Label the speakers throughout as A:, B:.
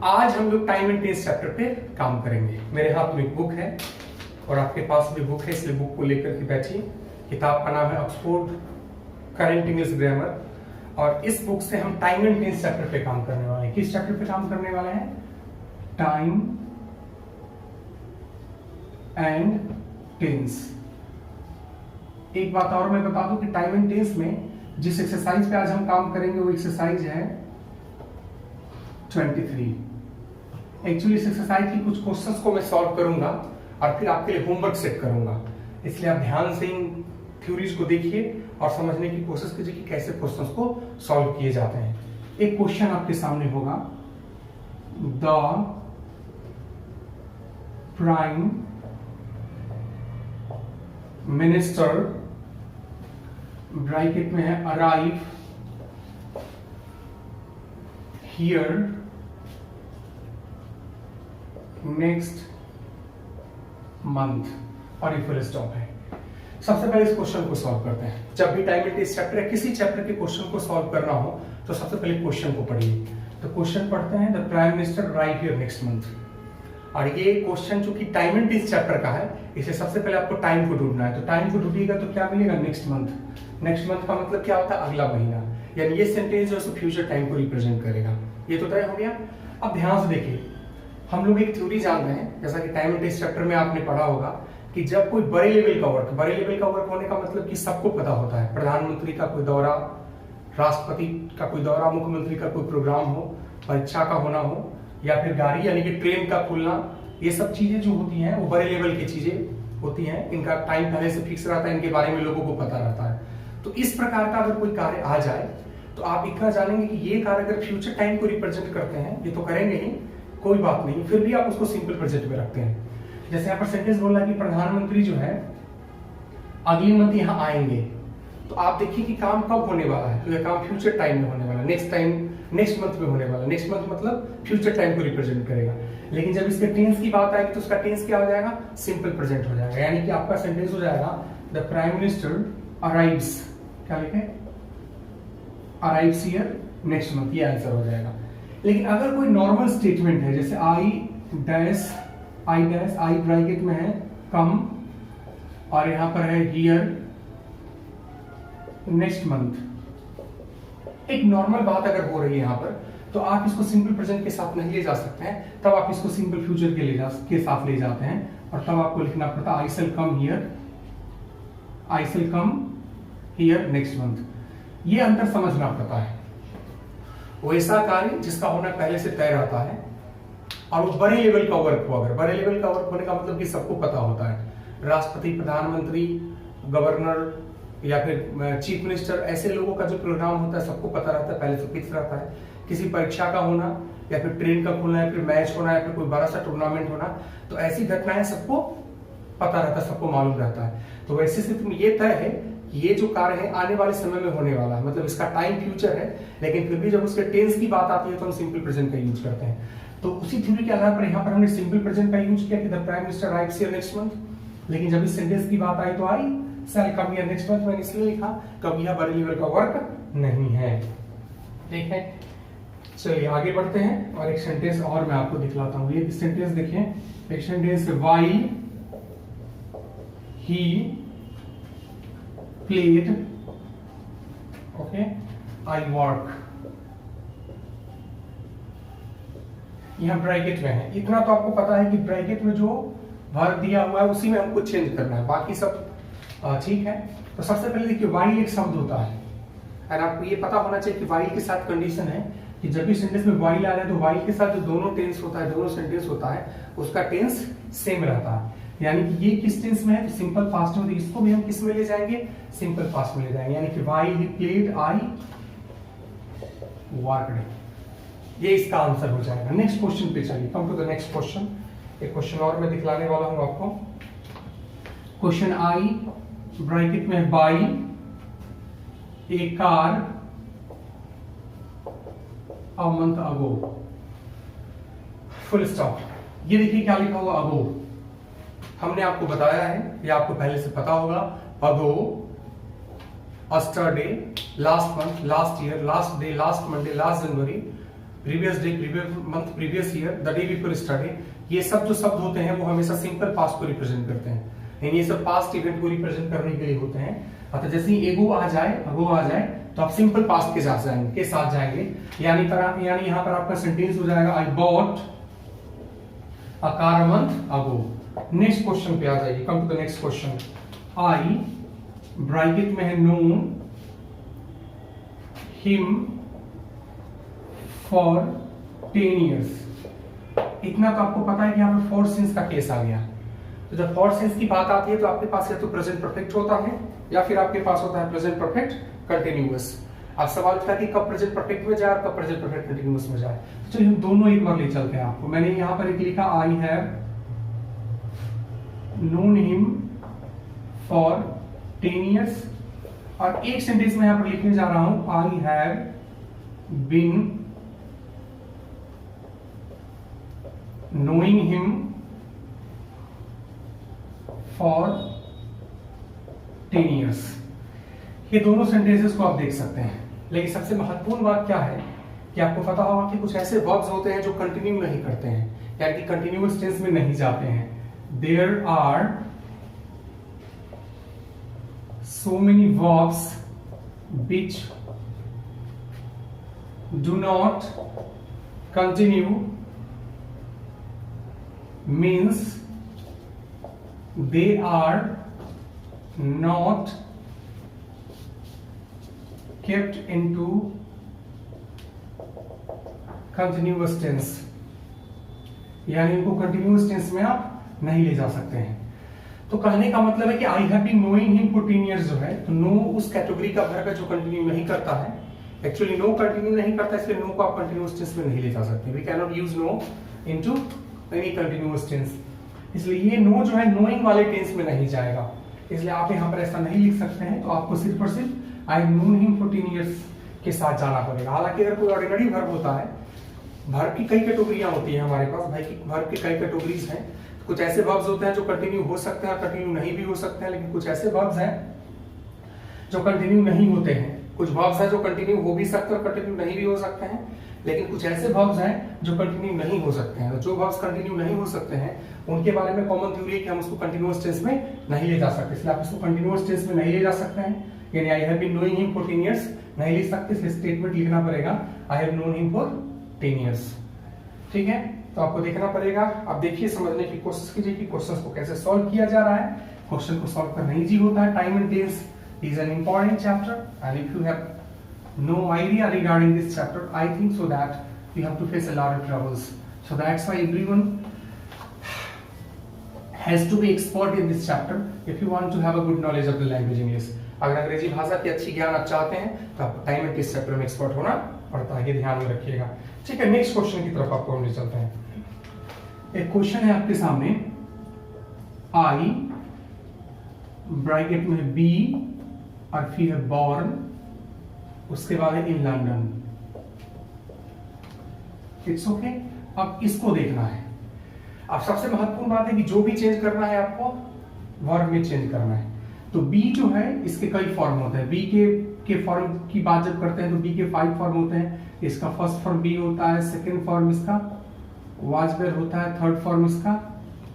A: आज हम लोग टाइम एंड टेंस चैप्टर पे काम करेंगे। मेरे हाथ में एक बुक है और आपके पास भी बुक है, इसलिए बुक को लेकर के बैठिए। किताब का नाम है ऑक्सफोर्ड करंट इंग्लिश ग्रामर और इस बुक से हम टाइम एंड टेंस चैप्टर पे काम करने वाले हैं। किस चैप्टर पे काम करने वाले हैं? Time and tense. एक बात और मैं बता दूं कि टाइम एंड टेंस में जिस एक्सरसाइज पे आज हम काम करेंगे वो एक्सरसाइज है 23। एक्चुअली इस एक्सरसाइज की कुछ क्वेश्चंस को मैं सॉल्व करूंगा और फिर आपके लिए होमवर्क सेट करूंगा, इसलिए आप ध्यान से इन थ्योरीज को देखिए और समझने की कोशिश कीजिए कि कैसे क्वेश्चंस को सॉल्व किए जाते हैं। एक क्वेश्चन आपके सामने होगा, द प्राइम मिनिस्टर ब्रैकेट में है अराइव हियर नेक्स्ट मंथ और ये फुल स्टॉप है। सबसे पहले इस क्वेश्चन को सॉल्व करते हैं। जब भी टाइम एंड टेंस चैप्टर या किसी चैप्टर के क्वेश्चन को सॉल्व करना हो तो सबसे पहले क्वेश्चन को पढ़िए। तो क्वेश्चन पढ़ते हैं, the prime minister arrive here next month. और ये क्वेश्चन जो कि टाइम एंड टेंस चैप्टर का है, इसे सबसे पहले आपको टाइम को ढूंढना है। तो टाइम को ढूंढिएगा तो क्या मिलेगा? Next month. नेक्स्ट मंथ का मतलब क्या होता है? अगला महीना। यानी ये सेंटेंस जो है फ्यूचर टाइम को रिप्रेजेंट करेगा। ये तो तय हो गया। अब ध्यान से देखिए, हम लोग एक थ्योरी जानते हैं, जैसा कि टाइम एंड टेंस चैप्टर में आपने पढ़ा होगा कि जब कोई बड़े लेवल का वर्क होने का मतलब कि सबको पता होता है। प्रधानमंत्री का कोई दौरा, राष्ट्रपति का कोई दौरा, मुख्यमंत्री का कोई प्रोग्राम हो, परीक्षा का होना हो, या फिर गाड़ी यानी कि ट्रेन का खुलना, ये सब चीजें जो होती हैं वो बड़े लेवल की चीजें होती हैं। इनका टाइम पहले से फिक्स रहता है, इनके बारे में लोगों को पता रहता है। तो इस प्रकार का अगर कोई कार्य आ जाए तो आप इतना जानेंगे कि ये कार्य अगर फ्यूचर टाइम को रिप्रेजेंट करते हैं, ये तो करेंगे ही, कोई बात नहीं, फिर भी आप उसको सिंपल प्रेजेंट में रखते हैं। जैसे यहाँ पर सेंटेंस बोला कि प्रधानमंत्री जो है अगले मंथ यहाँ आएंगे, तो आप देखिए कि काम कब होने वाला है। तो यह काम फ्यूचर टाइम में होने वाला है, नेक्स्ट मंथ में होने वाला है। नेक्स्ट मंथ मतलब फ्यूचर टाइम को रिप्रेजेंट करेगा। लेकिन जब इसके टेंस की बात आएगी तो उसका टेंस क्या हो जाएगा? सिंपल प्रेजेंट हो जाएगा। यानी कि आपका सेंटेंस हो जाएगा, द प्राइम मिनिस्टर अराइव्स, क्या लिखे? अराइव्स हियर नेक्स्ट मंथ, ये आंसर हो जाएगा। लेकिन अगर कोई नॉर्मल स्टेटमेंट है, जैसे आई ब्रैकेट में है कम और यहां पर है हियर नेक्स्ट मंथ, एक नॉर्मल बात अगर हो रही है यहां पर, तो आप इसको सिंपल प्रेजेंट के साथ नहीं ले जा सकते हैं। तब आप इसको सिंपल फ्यूचर के साथ ले जाते हैं और तब आपको लिखना पड़ता है आई शैल कम हियर नेक्स्ट मंथ। ये अंतर समझना पड़ता है। वो ऐसा कार्य जिसका होना पहले से तय रहता है और वो बड़े लेवल का वर्क हो। अगर बड़े लेवल का वर्क होने का मतलब कि सबको पता होता है, राष्ट्रपति, प्रधानमंत्री, गवर्नर या फिर चीफ मिनिस्टर, ऐसे लोगों का जो प्रोग्राम होता है सबको पता रहता है, पहले से फिक्स रहता है। किसी परीक्षा का होना या फिर ट्रेन का खुलना या फिर मैच होना या फिर कोई बड़ा सा टूर्नामेंट होना, तो ऐसी घटनाएं सबको पता रहता है, सबको मालूम रहता है। तो वैसे स्थिति में ये तय है कि ये जो कार्य है आने वाले समय में होने वाला है, मतलब इसका टाइम फ्यूचर है, लेकिन फिर भी जब उसके टेंस की बात आती है तो हम सिंपल प्रेजेंट का यूज करते हैं। तो उसी थ्योरी के आधार पर यहाँ पर हमने सिंपल प्रेजेंट का यूज किया कि the prime minister arrives here next month. लेकिन जब इस सेंटेंस की बात आई तो आई शैल कम हियर नेक्स्ट मंथ, मैंने इसलिए लिखा कब यह बड़े लेवल का वर्क नहीं है। ठीक है, चलिए आगे बढ़ते हैं और एक सेंटेंस और मैं आपको दिखलाता हूँ। ये सेंटेंस देखिए, एक sentence while he played okay I work, यहां ब्रैकेट में है। इतना तो आपको पता है कि ब्रैकेट में जो वर्ब दिया हुआ है उसी में हमको चेंज करना है, बाकी सब ठीक है। तो सबसे पहले देखिए, व्हाइल एक शब्द होता है और आपको ये पता होना चाहिए कि व्हाइल के साथ कंडीशन है कि जब भी सेंटेंस में व्हाइल आ रहा है तो व्हाइल के साथ जो दोनों टेंस होता है, दोनों सेंटेंस होता है, उसका टेंस सेम रहता है। यानी कि ये किस टेंस में है? सिंपल पास्ट में। इसको भी हम किस में ले जाएंगे? सिंपल पास्ट में ले जाएंगे। यानी कि while he played I worked, ये इसका आंसर हो जाएगा। नेक्स्ट क्वेश्चन पे चलिए, come to the next question. एक क्वेश्चन और मैं दिखलाने वाला हूं आपको। क्वेश्चन आई ब्रैकेट में buy a car a month ago, full stop. ये देखिए क्या लिखा हुआ अगो, हमने आपको बताया है, ये आपको पहले से पता होगा। Ago, yesterday, last month, last year, last day, last Monday, last January, previous day, previous month, previous year, the day before yesterday, ये सब जो शब्द होते हैं वो हमेशा सिंपल पास्ट को रिप्रेजेंट करते हैं, यानी ये सब पास्ट इवेंट को रिप्रेजेंट करने के लिए होते हैं। अतः जैसे ही अगो आ जाए तो आप सिंपल पास्ट के साथ जाएंगे, यानी यहाँ पर आपका सेंटेंस हो जाएगा I bought a car a month ago. Next question पे आ जाइए, come to the next question. I bracket में है नोन हिम फॉर 10 years। इतना तो आपको पता है कि यहाँ पे फॉर सिंस का केस आ गया। तो जब फॉर सिंस की बात आती है तो आपके पास या तो प्रेजेंट परफेक्ट होता है या फिर आपके पास होता है प्रेजेंट परफेक्ट कंटिन्यूअस। अब सवाल उठता है कि कब प्रेजेंट परफेक्ट में जाए और कब प्रेजेंट परफेक्ट कंटिन्यूअस में जाए। तो चलिए हम दोनों एक बार ले चलते हैं आपको। मैंने यहाँ पर एक लिखा आई have known him for 10 years, और एक सेंटेंस में यहाँ पर लिखने जा रहा हूं I have been knowing him for 10 years। ये दोनों सेंटेंसेस को आप देख सकते हैं, लेकिन सबसे महत्वपूर्ण बात क्या है कि आपको पता होगा कि कुछ ऐसे वर्ब्स होते हैं जो कंटिन्यू नहीं करते हैं, यानी कि कंटिन्यूअस टेंस में नहीं जाते हैं। There are so many verbs which do not continue, means they are not kept into continuous tense, यानी इनको कंटिन्यूअस टेंस में आप नहीं ले जा सकते हैं। तो कहने का मतलब है कि I have been knowing him for 10 years जो है, तो नो उस कैटेगरी का वर्ब है जो कंटिन्यू नहीं करता है। एक्चुअली नो कंटिन्यू नहीं करता, इसलिए नो को आप कंटिन्यूअस टेंस में नहीं ले जा सकते। We can not use know into any continuous tense, इसलिए ये नो जो है नोइंग वाले टेंस में नहीं जाएगा, इसलिए आप यहाँ पर ऐसा नहीं लिख सकते हैं। तो आपको सिर्फ और सिर्फ आई have known him for 10 years के साथ जाना पड़ेगा। हालांकि अगर कोई ऑर्डिनरी वर्ब होता है, वर्ब की कई कैटेगरियां होती है हमारे पास, वर्ब की कई कैटेगरीज हैं। कुछ ऐसे वर्ब्स होते हैं जो कंटिन्यू हो सकते हैं, कंटिन्यू नहीं भी हो सकते हैं, लेकिन कुछ ऐसे वर्ब्स हैं जो कंटिन्यू नहीं होते हैं। कुछ वर्ब्स हैं जो कंटिन्यू हो भी सकते हैं और कंटिन्यू नहीं भी हो सकते हैं, लेकिन कुछ ऐसे वर्ब्स हैं जो कंटिन्यू नहीं हो सकते हैं। जो वर्ब्स कंटिन्यू नहीं हो सकते हैं उनके बारे में कॉमन थ्योरी है कि हम उसको कंटिन्यूअस टेंस में नहीं ले जा सकते, इसलिए आप इसको कंटिन्यूअस टेंस में नहीं ले जा सकते हैं। यानी I have been knowing him for 10 years नहीं लिख सकते, इसलिए स्टेटमेंट लिखना पड़ेगा I have known him for 10 years। ठीक है, तो आपको देखना पड़ेगा। आप देखिए, समझने की कोशिश कीजिए कि क्वेश्चन को कैसे सॉल्व किया जा रहा है। क्वेश्चन को सॉल्व करना इजी होता है। Time and tense is an important chapter and if you have no idea regarding this chapter, I think so that you have to face a lot of troubles. So that's why everyone has to be expert in this chapter if you want to have a good knowledge of the language English. अगर अंग्रेजी भाषा की अच्छी ज्ञान आप चाहते हैं तो आपको टाइम एंड टेंस चैप्टर में एक्सपर्ट होना पड़ता है, ये ध्यान में रखिएगा। ठीक है, नेक्स्ट क्वेश्चन की तरफ आपको हम ले चलते हैं। एक क्वेश्चन है आपके सामने, आई ब्रैकेट में बी और फिर है बॉर्न, उसके बाद है इन लंदन। It's okay. अब इसको देखना है। अब सबसे महत्वपूर्ण बात है कि जो भी चेंज करना है आपको वर्ब में चेंज करना है। तो बी जो है इसके कई फॉर्म होते हैं। बी के फॉर्म की बात जब करते हैं तो बी के 5 फॉर्म होते हैं। इसका फर्स्ट फॉर्म बी होता है, सेकेंड फॉर्म इसका वाज वेयर होता है, थर्ड फॉर्म इसका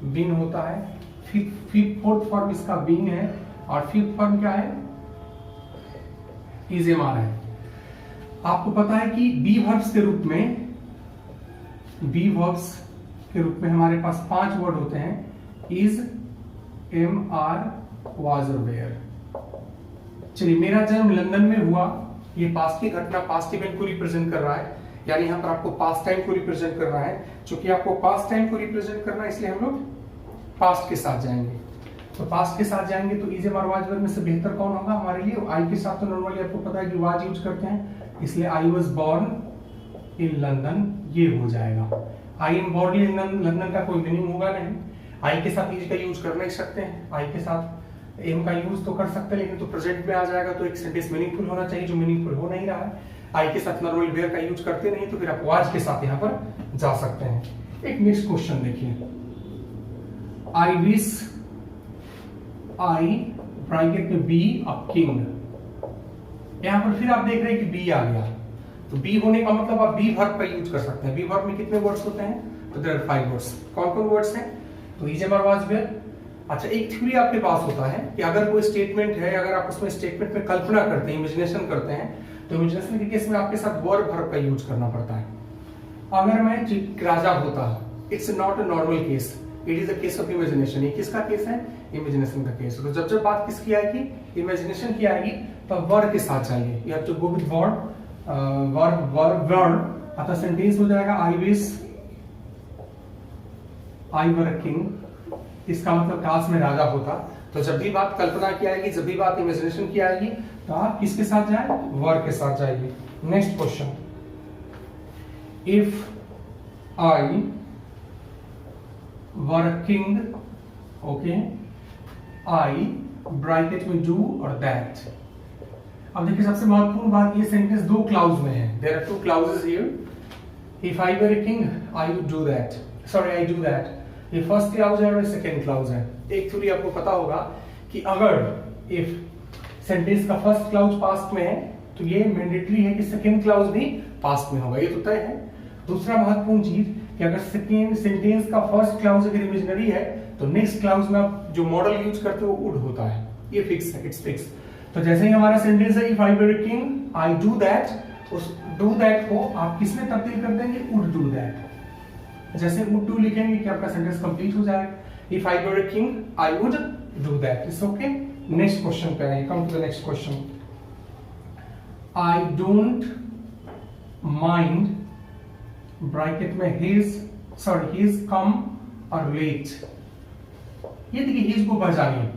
A: बीन होता है, फोर्थ फॉर्म इसका बीइंग है और फिफ्थ फॉर्म क्या है, इज एम आर है। आपको पता है कि बी वर्ब्स के रूप में हमारे पास 5 वर्ड होते हैं, इज, एम, आर, वाज और वेयर। चलिए, मेरा जन्म लंदन में हुआ, ये पास्ट की घटना, पास्ट इवेंट को रिप्रेजेंट कर रहा है, यानी यहाँ पर आपको पास्ट टाइम को रिप्रेजेंट कर रहा है। चूंकि आपको पास्ट टाइम को रिप्रेजेंट करना है इसलिए हम लोग पास्ट के साथ जाएंगे। तो पास्ट के साथ जाएंगे तो is, am, are, was, were में से बेहतर कौन होगा हमारे लिए? आई के साथ तो नॉर्मली आपको पता है कि वाज यूज करते हैं, इसलिए I was born in London, ये हो जाएगा। I am born in London का कोई मीनिंग होगा नहीं। आई के साथ इज का यूज कर नहीं सकते हैं, आई के साथ एम का यूज तो कर सकते हैं, लेकिन तो प्रेजेंट में आ जाएगा तो एक सेंटेंस मीनिंगफुल होना चाहिए, जो मीनिंगफुल हो नहीं रहा है। आई के साथ नॉर्मली वेयर का यूज करते नहीं, तो फिर आप वाज के साथ यहाँ पर जा सकते हैं। एक नेक्स्ट क्वेश्चन देखिए, आई विश, आई ब्रैकेट में बी अ किंग। यहां पर फिर आप देख रहे हैं कि बी आ गया, तो बी होने का मतलब आप बी वर्ब का यूज कर सकते हैं। बी वर्ब में कितने वर्ड्स होते हैं? तो देयर आर 5 वर्ड्स। कौन कौन वर्ड्स हैं? तो is am are was were. अच्छा, एक थ्योरी आपके पास होता है कि अगर कोई स्टेटमेंट है, अगर आप उसमें स्टेटमेंट में कल्पना करते हैं, इमेजिनेशन करते हैं, तो इमेजिनेशन के केस में आपके साथ वर्ब वर्ब का यूज करना पड़ता है। अगर मैं राजा होता, it's not a normal case, it is a case of imagination. ये किसका केस है? इमेजिनेशन का केस। तो जब बात किसकी आएगी? इमेजिनेशन की आएगी, तो वर्ब के साथ चाहिए। You have to go with verb, verb. अतः सेंटेंस हो जाएगा I wish I were a king. इसका मतलब काश में राजा होता। तो जब भी बात कल्पना की आएगी, जब भी बात इमेजिनेशन की आएगी, तो आप किसके साथ जाए? वर्ब के साथ जाइए। Next question, if I were a king, okay, I bracket में डू और दैट। अब देखिए सबसे महत्वपूर्ण बात, ये सेंटेंस दो क्लाउज में है। There are 2 clauses here. If I were a king I would do that, sorry I do that. ये फर्स्ट क्लाउज है और सेकंड क्लाउज है। एक थ्योरी आपको पता होगा कि अगर इफ सेंटेंस का फर्स्ट क्लाउज पास्ट में है, तो ये मैंडेटरी है कि सेकंड क्लाउज भी पास्ट में होगा, ये तो तय है। दूसरा महत्वपूर्ण चीज कि अगर सेकंड सेंटेंस का फर्स्ट क्लाउज अगर इमेजिनरी है, तो नेक्स्ट क्लाउज में आप जो मॉडल यूज करते हो वो वुड होता है। ये फिक्स है, इट्स फिक्स। तो जैसे ही हमारा सेंटेंस है if I were a king I do that, उस डू दैट को आप किसमें तब्दील कर देंगे? Would do that. जैसे वुड डू लिखेंगे कि आपका सेंटेंस कंप्लीट हो जाएगा। If I were a king I would do that. It's okay. Next question पे आइए, come to the next question. I don't mind bracket में he's come और late। ये देखिए हिज को पहचानिए,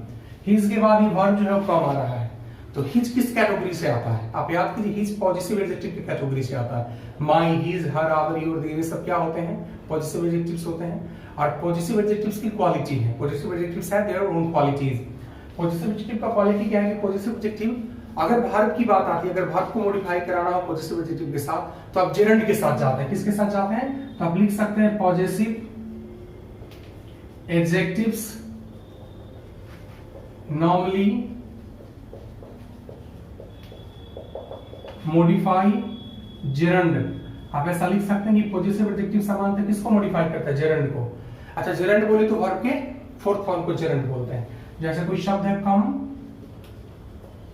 A: हिज के बाद ये वर्ब जो है कम आ रहा है। तो हिज किस कैटेगरी से आता है? आप याद कीजिए, हिज पॉजिटिव एडजेक्टिव की कैटेगरी से आता है। My, his, her, our, your, their, ये सब क्या होते हैं? पॉजिटिव एडजेक्टिव्स होते हैं। और पॉजिटिव एडजेक्टिव्स की क्वालिटी है, positive adjectives have their own qualities. Positive adjective का क्वालिटी क्या है कि ppositive एडजेक्टिव अगर वर्ब की बात आती है, अगर वर्ब को मॉडिफाई कराना हो पॉजिटिव एडजेक्टिव के साथ, तो आप जेरंड के साथ जाते हैं। किसके साथ जाते हैं? तो आप लिख सकते हैं positive adjectives normally modify gerund. आप ऐसा लिख सकते हैं कि पॉजिटिव एडजेक्टिव सामान्यतः किसको मॉडिफाई करता है? जेरंड को। अच्छा, जेरंड बोले तो वर्ब के फोर्थ फॉर्म को जेरंड बोलते हैं। जैसे कोई शब्द है कम,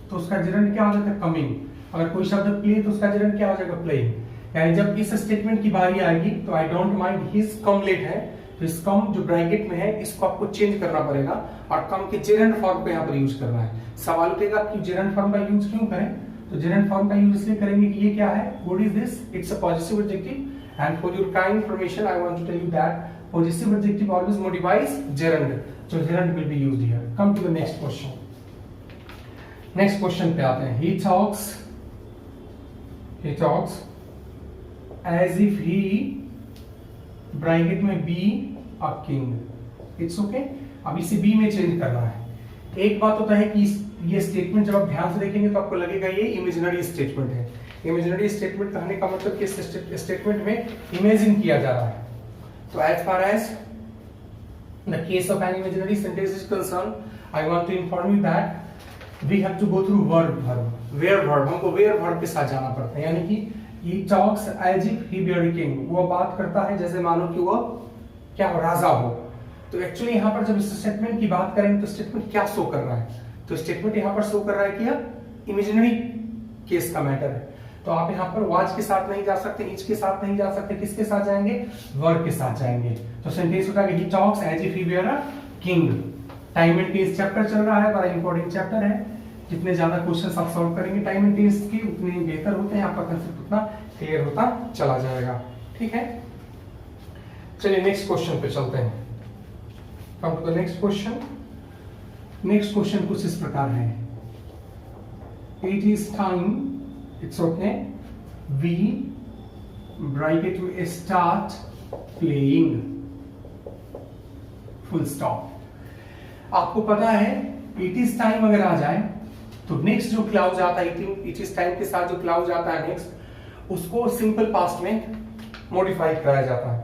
A: तो उसका जेरंड क्या हो जाता है? कमिंग। अगर कोई शब्द प्ले, तो उसका जेरंड क्या हो जाएगा? प्लेइंग। यानी जब इस स्टेटमेंट की बारी आएगी, तो I don't mind his come late है, तो इस कम जो ब्रैकेट में है इसको आपको चेंज करना पड़ेगा और कम के जेरंड फॉर्म पे यहाँ पर यूज करना है। सवाल उठेगा कि जेरंड फॉर्म का यूज क्यों करें? तो जेरंड फॉर्म का यूज इसलिए करेंगे कि ये क्या है? What is this? It's a possessive adjective and for your kind information I want to tell you that possessive adjective always modifies gerund, so gerund will be used here. Come to the next question. Next question पे आते हैं। he talks as if he bracket में be a king. It's okay. अब इसे B में change करना है। एक बात होता है कि ये स्टेटमेंट जब आप ध्यान से देखेंगे तो आपको लगेगा ये इमेजिनरी स्टेटमेंट है। इमेजिनरी स्टेटमेंट कहने का मतलब कि स्टेटमेंट में इमेजिन किया जा रहा है। तो as far as the case of an imaginary sentence is concern, I want to inform you that we have to go through verb, where verb, हमको where verb के साथ जाना पड़ता है। यानी कि he talks as if he were a king, वो बात करता है जैसे मानो कि वो क्या हो? राजा हो। तो एक्चुअली यहाँ पर जब इस स्टेटमेंट की बात करेंगे तो स्टेटमेंट क्या शो कर रहा है? तो स्टेटमेंट यहाँ पर शो कर रहा है कि यह इमेजिनरी केस का मैटर है। तो आप यहाँ पर वाज के साथ नहीं जा सकते, इच के साथ नहीं जा सकते, किसके साथ जाएंगे? वर्ब के साथ जाएंगे। तो सेंटेंस होता है he talks as if he were a king। Time and tense chapter चल रहा है, बड़ा इंपॉर्टेंट चैप्टर है। जितने ज्यादा क्वेश्चंस आप सॉल्व करेंगे टाइम एंड टेंस के, उतने बेहतर होते हैं, आपका कंसेप्ट उतना क्लियर होता चला जाएगा। ठीक है, चलिए नेक्स्ट क्वेश्चन पे चलते हैं। Come to the next question. Next question कुछ इस प्रकार है। It is time, it's okay, we bracket में स्टार्ट प्लेइंग, फुल स्टॉप। आपको पता है इट इज टाइम अगर आ जाए तो नेक्स्ट जो क्लाउज आता है इट इज टाइम के साथ जो क्लाउज आता है नेक्स्ट, उसको सिंपल पास्ट में मॉडिफाई कराया जाता है।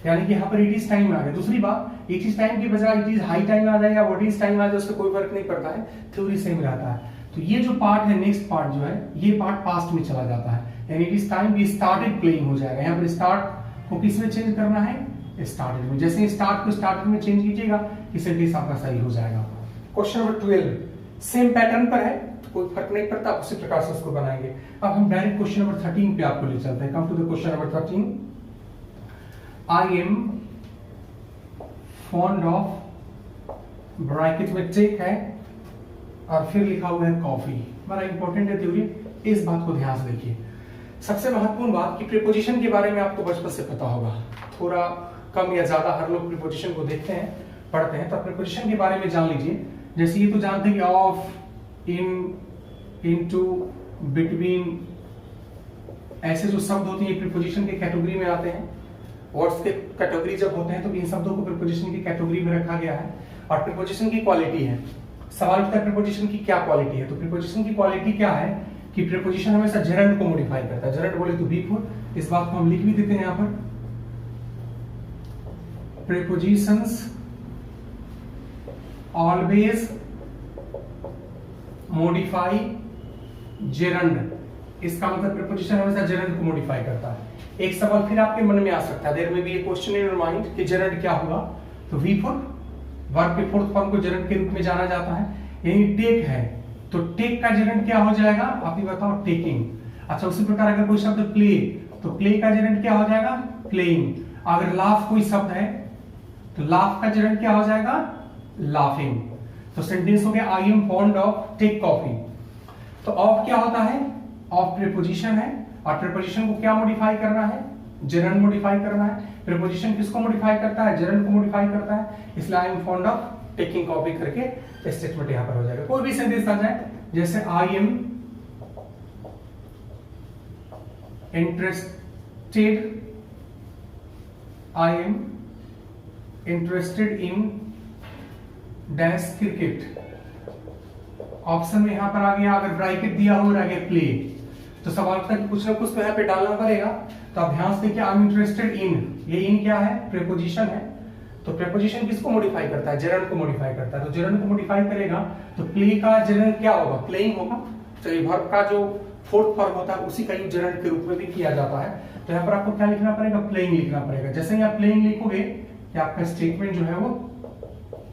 A: यानी कि यहाँ पर इट इज टाइम आ गया। दूसरी बात, इट इज टाइम की बजाय इट इज हाई टाइम आ जाए या व्हाट इज टाइम आ जाए, उससे कोई फर्क नहीं पड़ता है, थ्योरी सेम रहता है। तो ये जो पार्ट है नेक्स्ट पार्ट जो है, ये पार्ट पास्ट में चला जाता है। यानी it is time we started playing हो जाएगा। यहाँ पर स्टार्ट को किस में चेंज करना है, स्टार्टेड में। जैसे स्टार्ट को स्टार्टेड में चेंज कीजिएगा कि सेंटेंस आपका सही हो जाएगा। क्वेश्चन नंबर 12 सेम पैटर्न पर है, कोई फर्क नहीं पड़ता, आप उसी प्रकार से उसको बनाएंगे। अब हम डायरेक्ट क्वेश्चन नंबर 13 पे आपको ले चलते हैं। Come to the question number 13। I am fond of, bracket में टेक है और फिर लिखा हुआ है कॉफी। बड़ा इंपॉर्टेंट है थ्योरी, इस बात को ध्यान से देखिए। सबसे महत्वपूर्ण बात कि प्रीपोजिशन के बारे में आपको बचपन से पता होगा, थोड़ा कम या ज्यादा हर लोग प्रीपोजिशन को देखते हैं, पढ़ते हैं, तो प्रीपोजिशन के बारे में जान लीजिए। जैसे ये तो जानते हैं कि ऑफ, इन, इनटू, बिटवीन, ऐसे जो शब्द होते हैं प्रीपोजिशन के कैटेगरी में आते हैं। वर्ड्स के कैटेगरी जब होते हैं तो इन शब्दों को प्रीपोजिशन की कैटेगरी में रखा गया है। और प्रीपोजिशन की क्वालिटी है, सवाल उठता है प्रीपोजिशन की क्या क्वालिटी है, तो प्रीपोजिशन की क्वालिटी क्या है कि प्रीपोजिशन हमेशा जेरंड को मॉडिफाई करता है। जेरंड बोले तो बिफोर, इस बात को हम लिख भी देते हैं यहाँ पर। प्रीपोजिशंस ऑलवेज मॉडिफाई जेरंड, इसका मतलब प्रीपोजिशन हमेशा जेरंड को मॉडिफाई करता है। एक सवाल फिर आपके मन में आ सकता है, देयर में भी ये क्वेश्चन इन योर माइंड कि जेरंड क्या हुआ, तो वी फोर वर्ब के फोर्थ फॉर्म को जेरंड के रूप में जाना जाता है। यानी टेक है तो टेक का जेरंड क्या हो जाएगा, आप ही बताओ, टेकिंग। अच्छा उसी प्रकार अगर कोई शब्द प्ले, तो प्ले का जेरंड क्या हो जाएगा, प्लेइंग। अगर लाफ कोई शब्द है तो लाफ का जेरंड क्या हो जाएगा, लाफिंग। तो सेंटेंस हो गया I am fond of take coffee. तो ऑफ क्या होता है, ऑफ प्रीपोजिशन है और प्रीपोजिशन को क्या मॉडिफाई करना है, जेरंड मॉडिफाई करना है। प्रीपोजिशन किसको मॉडिफाई करता है, जेरंड को मॉडिफाई करता है। इसलिए आई am fond of taking coffee करके स्टेटमेंट यहां पर हो जाएगा। कोई भी सेंटेंस आ जाए, जैसे I am interested, I am interested in dash cricket. Option में यहां पर आ गया, अगर ब्रैकेट दिया हो रहा है प्ले, तो सवाल तक कुछ ना कुछ तो यहाँ पे डालना पड़ेगा। तो आप ध्यान से देखिए, आई एम इंटरेस्टेड इन, ये इन क्या है, प्रीपोजिशन है। तो प्रीपोजिशन किसको मॉडिफाई करता है, जेरंड को मॉडिफाई करता है। तो जेरंड को मॉडिफाई करेगा तो प्ले का जेरंड क्या होगा, प्लेइंग होगा। तो ये वर्ब का जो फोर्थ फॉर्म होता है उसी का यूज जेरंड के रूप में भी किया जाता है। तो यहाँ पर आपको क्या लिखना पड़ेगा, प्लेइंग लिखना पड़ेगा। जैसे ही आप प्लेइंग लिखोगे कि आपका स्टेटमेंट जो है वो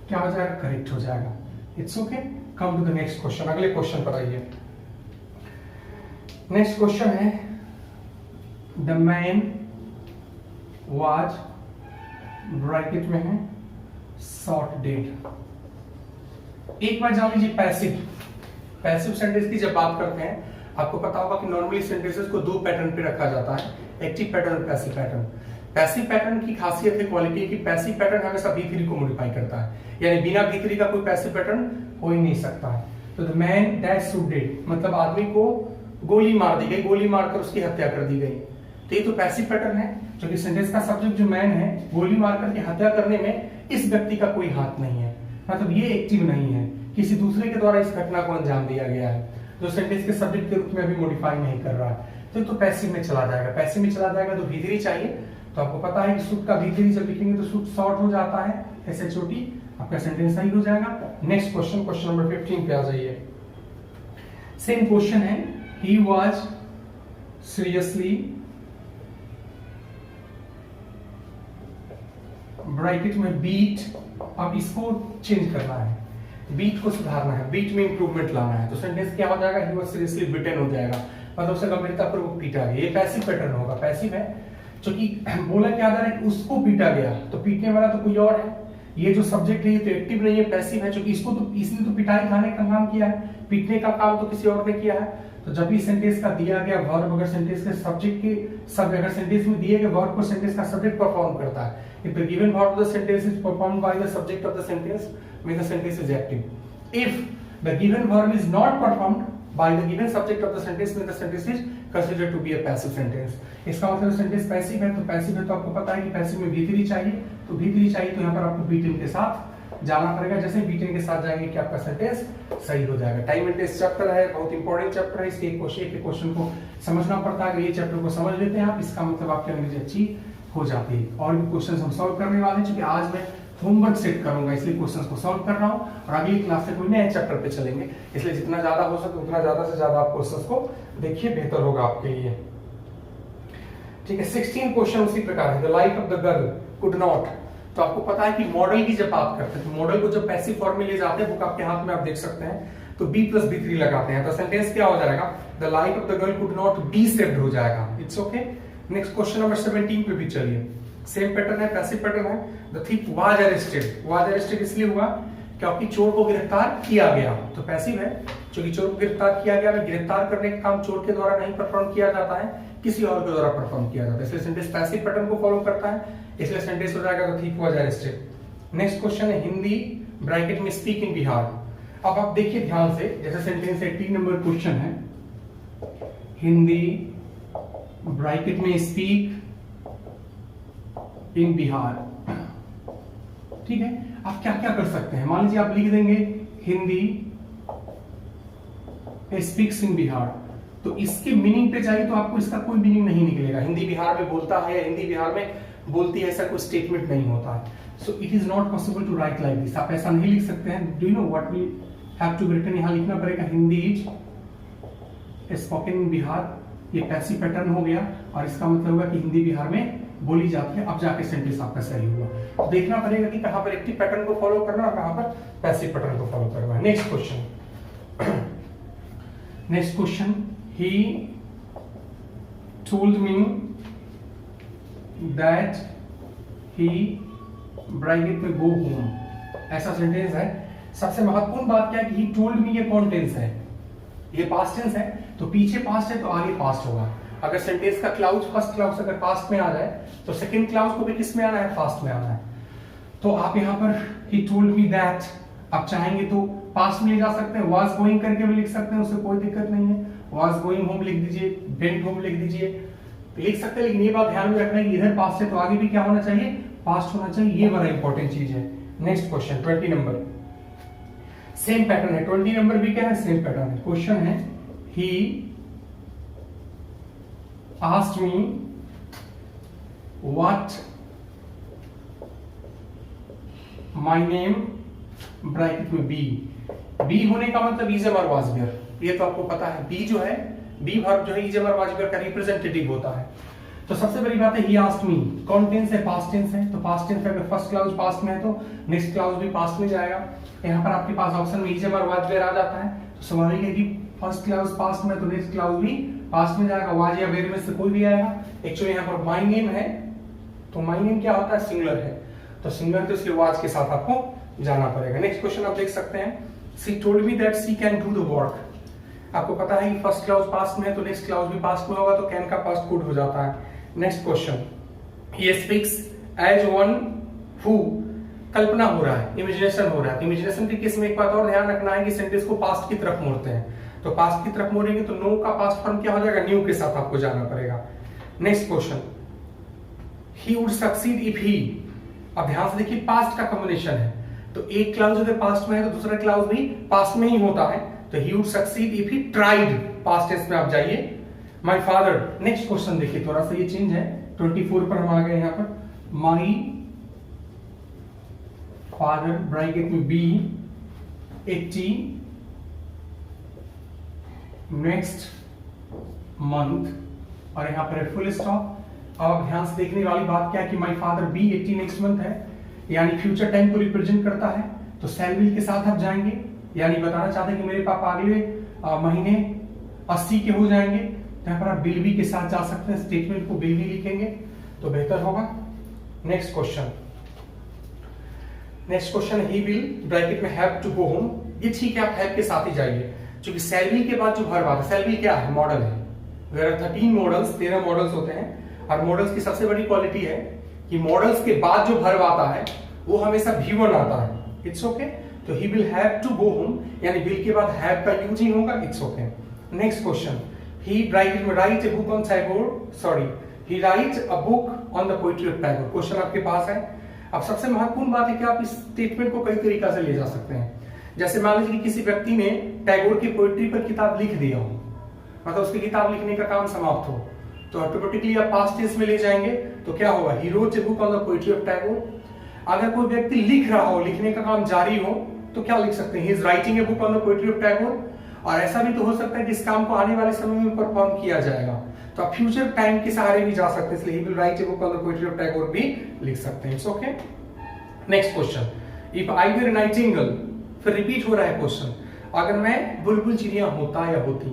A: क्या हो जाएगा, करेक्ट हो जाएगा। It's okay. Come to the next question, अगले क्वेश्चन पर आइए। नेक्स्ट क्वेश्चन है द मैन वाज, ब्रैकेट में है शॉर्ट डेड। एक बार जान लीजिए पैसिव, पैसिव सेंटेंस की जब बात करते हैं आपको पता होगा कि नॉर्मली सेंटेंसेस को दो पैटर्न पे रखा जाता है, एक्टिव पैटर्न और पैसिव पैटर्न। पैसिव पैटर्न की खासियत है, क्वालिटी कि पैसिव पैटर्न हमेशा V3 को मॉडिफाई करता है, यानी बिना V3 का कोई पैसिव पैटर्न हो ही नहीं सकता है। तो the man that shoot dead, मतलब आदमी को गोली मार दी गई, गोली मारकर उसकी हत्या कर दी गई। तो ये तो पैसिव पैटर्न है, जो कि सेंटेंस का सब्जेक्ट जो मैन है, गोली मारकर के हत्या करने में इस व्यक्ति का कोई हाथ नहीं है, मतलब ये एक्टिव नहीं है, किसी दूसरे के द्वारा इस घटना को अंजाम दिया गया है, जो सेंटेंस के सब्जेक्ट के रूप में अभी मॉडिफाई नहीं कर रहा है। तो पैसिव में चला जाएगा। पैसिव में चला जाएगा तो V3 चाहिए। तो आपको पता है कि सूट का V3 जब लिखेंगे तो सूट शॉर्ट हो जाता है, SHOT, आपका सेंटेंस सही हो जाएगा। नेक्स्ट क्वेश्चन, क्वेश्चन नंबर 15 पे आ जाइए। सेम क्वेश्चन है, he was seriously, ब्रैकेट में बीट। अब इसको चेंज करना है, बीट को सुधारना है, बीट में इंप्रूवमेंट लाना है। तो सेंटेंस क्या हो जाएगा, he was seriously beaten हो जाएगा, मतलब उसे गंभीरतापूर्वक पीटा गया। ये पैसिव पैटर्न होगा, पैसिव है, क्योंकि बोला क्या जा रहा है, उसको पीटा गया, तो पीटने वाला तो कोई और है। ये जो सब्जेक्ट है ये तो एक्टिव नहीं है, पैसिव है, क्योंकि इसको तो इसने तो पिटाई खाने का काम किया है, पीटने का काम तो किसी और ने किया है। तो जब भी सेंटेंस का दिया गया वर्ब अगर सेंटेंस के सब्जेक्ट के सब अगर सेंटेंस में दिए गए वर्ब को सेंटेंस का सब्जेक्ट परफॉर्म करता है, if the given verb of the sentence is performed by the subject of the sentence, means the sentence is active. If the given verb is not performed by the given subject of the sentence, then the sentence is considered to be a passive sentence। इसका मतलब sentence passive है, तो passive है तो आपको पता है कि पैसिव में V3 चाहिए, तो V3 चाहिए तो यहाँ पर आपको बीटन के साथ जाना पड़ेगा। जैसे बीटन के साथ जाएंगे कि आपका सेंटेंस सही हो जाएगा। टाइम एंड टेस्ट चैप्टर है, बहुत इंपॉर्टेंट चैप्टर है, इसके एक क्वेश्चन को समझना पड़ता है। अगर ये चैप्टर को समझ लेते हैं आप, इसका मतलब आपकी अंग्रेजी अच्छी हो जाती है। और भी क्वेश्चन हम सॉल्व करने वाले हैं, क्योंकि आज मैं होमवर्क सेट करूंगा, इसलिए क्वेश्चंस को सॉल्व कर रहा हूं। और अगली क्लास से कोई नए चैप्टर पे चलेंगे, इसलिए जितना ज्यादा हो सके उतना ज्यादा से ज्यादा आप क्वेश्चंस को देखिए, बेहतर होगा आपके लिए। ठीक है। 16 क्वेश्चन उसी प्रकार है, the life of the girl could not. तो आपको पता है कि मॉडल की जब बात करते हैं तो मॉडल को जब पैसिव फॉर्म में ले जाते हैं, बुक आपके हाथ में आप देख सकते हैं, तो B+B3 लगाते हैं, तो सेंटेंस क्या हो जाएगा, the life of the girl could not be saved हो जाएगा। It's okay. Next question number 17 पे भी चलिए, सेम पैटर्न है, पैसिव पैटर्न है। The thief was arrested. Was arrested इसलिए हुआ क्योंकि चोर को गिरफ्तार किया गया, तो पैसिव है। क्योंकि चोर को गिरफ्तार किया गया, गिरफ्तार करने का काम चोर के द्वारा नहीं परफॉर्म किया जाता है, किसी और के द्वारा परफॉर्म किया जाता है, इसलिए सेंटेंस पैसिव पैटर्न को फॉलो करता है, इसलिए सेंटेंस हो जाएगा the thief was arrested. Next question है हिंदी ब्रैकेट में स्पीक इन बिहार। अब आप देखिए ध्यान से, जैसे सेंटेंस 18 नंबर क्वेश्चन है, हिंदी ब्रैकेट में स्पीक इन बिहार। ठीक है, आप क्या क्या कर सकते हैं, मान लीजिए आप लिख देंगे हिंदी स्पीक्स इन बिहार, तो इसके मीनिंग पे जाइए तो आपको इसका कोई मीनिंग नहीं निकलेगा। हिंदी बिहार में बोलता है या हिंदी बिहार में बोलती है, ऐसा कोई स्टेटमेंट नहीं होता है। So it is not possible to write like this, आप ऐसा नहीं लिख सकते हैं। Do you know what we have to be written, यहां लिखना पड़ेगा Hindi is spoken in Bihar, ये पैसिव पैटर्न हो गया और इसका मतलब होगा कि हिंदी बिहार में बोली जाती है। अब जाके सेंटेंस आपका सही हुआ। तो देखना पड़ेगा कि कहां पर एक्टिव पैटर्न को फॉलो करना और कहां पर पैसिव पैटर्न को फॉलो करना है। Next question, next question, he told me that he bracket में go home, ऐसा सेंटेंस है। सबसे महत्वपूर्ण बात क्या है कि he told me, ये कौन टेंस है, ये पास्ट टेंस है, तो पीछे पास्ट है तो आगे पास्ट होगा। अगर सेंटेंस का क्लाउज फर्स्ट क्लाउज अगर पास्ट में आ जाए तो सेकंड क्लाउज को भी किस में आना है, पास्ट में आना है। तो आप यहाँ पर he told me that, आप चाहेंगे तो पास्ट में ले जा सकते हैं, was going करके भी लिख सकते हैं, उससे कोई दिक्कत नहीं है। was going home लिख दीजिए, went home लिख दीजिए, लिख सकते हैं, लेकिन ये बात ध्यान में रखना है कि इधर पास्ट है तो आगे भी क्या होना चाहिए, पास्ट होना चाहिए, ये बड़ा इंपॉर्टेंट चीज है। Next question 20 number, same pattern है, 20 नंबर भी क्या है, सेम पैटर्न है। क्वेश्चन है he asked me what my name bracket में बी होने का मतलब इज और वाज वेयर, ये तो आपको पता है। बी जो है, बी वर्ब जो है इज और वाज वेयर का रिप्रेजेंटेटिव होता है। तो सबसे बड़ी बात है ही आस्क्ड मी, कौन टेंस है, पास्ट टेंस है, तो पास्ट टेंस अगर फर्स्ट क्लाउज पास्ट में है तो नेक्स्ट क्लाउज भी पास्ट में जाएगा। यहाँ पर आपके पास ऑप्शन में इज और वाज वेयर आ जाता है, तो स्वाभाविक है कि फर्स्ट क्लाउज पास्ट में तो नेक्स्ट क्लाउज भी पास्ट में जाएगा, वाज या वेयर में से कोई भी आएगा। एक्चुअली यहाँ पर माय नेम है, तो माय नेम क्या होता है, सिंगुलर है, तो सिंगुलर तो इसलिए वाज के साथ आपको जाना पड़ेगा। नेक्स्ट क्वेश्चन आप देख सकते हैं, she told me that she can do the work. आपको पता है कि फर्स्ट क्लाउज पास्ट में है तो नेक्स्ट क्लाउज भी पास्ट में होगा, तो कैन का पास्ट कुड हो जाता है। Next question, he speaks as one who, कल्पना हो रहा है, इमेजिनेशन हो रहा है। इमेजिनेशन के केस में एक बात और ध्यान रखना है कि सेंटेंस को पास्ट की तरफ मोड़ते हैं, तो पास्ट की तरफ मोड़ेंगे तो नो का पास्ट फॉर्म क्या हो जाएगा, न्यू के साथ आपको जाना पड़ेगा। Next question, he would succeed if ही, अब ध्यान से देखिए पास्ट का कॉम्बिनेशन है, तो एक क्लाउज अगर पास्ट में है तो दूसरा क्लाउज भी पास्ट में ही होता है, तो he would succeed if he tried, past tense में आप जाइए। माय फादर, नेक्स्ट क्वेश्चन देखिए थोड़ा सा ये चेंज है, 24 पर हम आ गए यहाँ पर, माई फादर ब्रैकेट में बी 80 नेक्स्ट मंथ, और यहाँ पर फुल स्टॉप। अब ध्यान से देखने वाली बात क्या है कि my father be 80 next month है, यानी फ्यूचर टाइम को रिप्रेजेंट करता है, तो शैल विल के साथ आप जाएंगे, यानी बताना चाहते हैं कि मेरे पापा अगले महीने 80 के हो जाएंगे, तो यहाँ पर आप विल बी के साथ जा सकते हैं, स्टेटमेंट को विल बी लिखेंगे तो बेहतर होगा। Next question, next question, he will bracket में हैव टू गो होम, ये ठीक है, आप हैव के साथ ही जाइए, क्योंकि शैल विल के बाद जो वर्ब आता है, शैल विल क्या है, मॉडल है। देयर आर 13 मॉडल्स, 13 मॉडल्स होते हैं, और मॉडल्स की सबसे बड़ी क्वालिटी है कि मॉडल्स के बाद जो वर्ब आता है वो हमेशा V1 आता है। इट्स ओके, तो he will have to go home, यानी विल के बाद हैव का यूज ही होगा। It's okay. Next question, he bracket में write a book on Tagore, sorry he write a book on the poetry of Tagore, question आपके पास है। अब सबसे महत्वपूर्ण बात है कि आप इस स्टेटमेंट को कई तरीका से ले जा सकते हैं। जैसे मान लीजिए कि किसी व्यक्ति ने टैगोर की पोएट्री पर किताब लिख दिया हो, मतलब उसकी किताब लिखने का काम समाप्त हो, तो ऑटोमेटिकली आप पास्ट टेंस में ले जाएंगे, तो क्या होगा, he wrote a book on the poetry of Tagore. अगर कोई व्यक्ति लिख रहा हो, लिखने का काम जारी हो, तो क्या लिख सकते हैं, he is writing a book on the poetry of Tagore. और ऐसा भी तो हो सकता है कि इस काम को आने वाले समय में परफॉर्म किया जाएगा, तो आप फ्यूचर टाइम के सहारे भी जा सकते हैं, इसलिए he will write a book on the poetry of Tagore भी लिख सकते हैं। It's okay. Next question, if I were Nightingale, फिर रिपीट हो रहा है क्वेश्चन, अगर मैं बुलबुल चिड़िया होता या होती,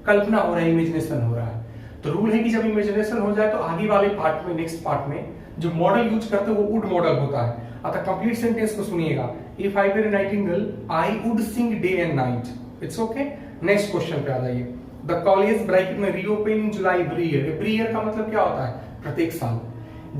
A: कल्पना हो रहा है, इमेजिनेशन हो रहा है, तो रूल है कि जब इमेजिनेशन हो जाए तो आगे वाले पार्ट में, नेक्स्ट पार्ट में जो मॉडल यूज करते हैं वो वुड मॉडल होता है। अतः कंप्लीट सेंटेंस को सुनिएगा, if I were Nightingale I would Singh day and night. It's okay. Next question पे आ जाइए, द कॉलेज ब्रैकेट में रीओपन इन जुलाई एवरी ईयर। एवरी ईयर का मतलब क्या होता है? प्रत्येक साल।